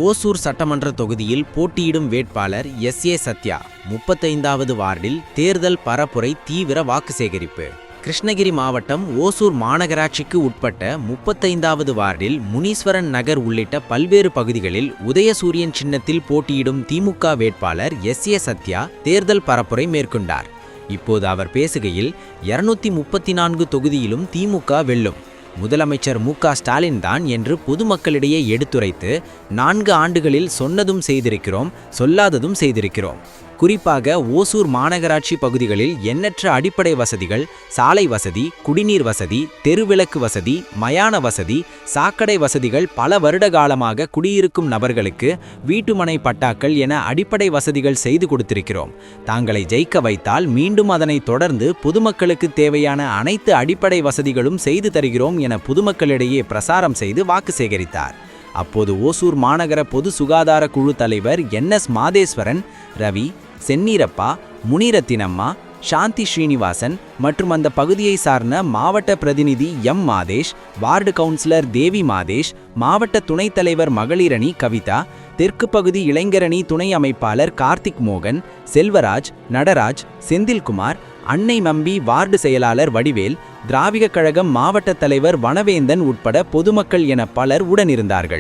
ஓசூர் சட்டமன்ற தொகுதியில் போட்டியிடும் வேட்பாளர் எஸ்.ஏ. சத்யா 35வது வார்டில் தேர்தல் பரப்புரை தீவிர வாக்கு சேகரிப்பு. கிருஷ்ணகிரி மாவட்டம் ஓசூர் மாநகராட்சிக்கு உட்பட்ட 35வது வார்டில் முனீஸ்வரன் நகர் உள்ளிட்ட பல்வேறு பகுதிகளில் உதயசூரியன் சின்னத்தில் போட்டியிடும் திமுக வேட்பாளர் எஸ்.ஏ. சத்யா தேர்தல் பரப்புரை மேற்கொண்டார். இப்போது அவர் பேசுகையில் 234 தொகுதியிலும் திமுக வெல்லும், முதலமைச்சர் மு.க. ஸ்டாலின் தான் என்று பொதுமக்களிடையே எடுத்துரைத்து 4 ஆண்டுகளில் சொன்னதும் செய்திருக்கிறோம், சொல்லாததும் செய்திருக்கிறோம். குறிப்பாக ஓசூர் மாநகராட்சி பகுதிகளில் எண்ணற்ற அடிப்படை வசதிகள், சாலை வசதி, குடிநீர் வசதி, தெருவிளக்கு வசதி, மயான வசதி, சாக்கடை வசதிகள், பல வருட காலமாக குடியிருக்கும் நபர்களுக்கு வீட்டுமனை பட்டாக்கள் என அடிப்படை வசதிகள் செய்து கொடுத்திருக்கிறோம். தாங்களை ஜெயிக்க வைத்தால் மீண்டும் அதனை தொடர்ந்து பொதுமக்களுக்கு தேவையான அனைத்து அடிப்படை வசதிகளும் செய்து தருகிறோம் என பொதுமக்களிடையே பிரசாரம் செய்து வாக்கு சேகரித்தார். அப்போது ஓசூர் மாநகர பொது சுகாதார குழு தலைவர் என்.எஸ். மாதேஸ்வரன், ரவி, சென்னீரப்பா, முனிரத்தினம்மா, சாந்தி ஸ்ரீனிவாசன் மற்றும் அந்த பகுதியை சார்ந்த மாவட்ட பிரதிநிதி எம். மாதேஷ், வார்டு கவுன்சிலர் தேவி மாதேஷ், மாவட்ட துணைத் தலைவர் மகளிரணி கவிதா, தெற்கு பகுதி இளைஞரணி துணை அமைப்பாளர் கார்த்திக் மோகன், செல்வராஜ், நடராஜ், செந்தில்குமார், அன்னை மம்பி வார்டு செயலாளர் வடிவேல், திராவிக கழகம் மாவட்ட தலைவர் வனவேந்தன் உட்பட பொதுமக்கள் என பலர் உடனிருந்தார்கள்.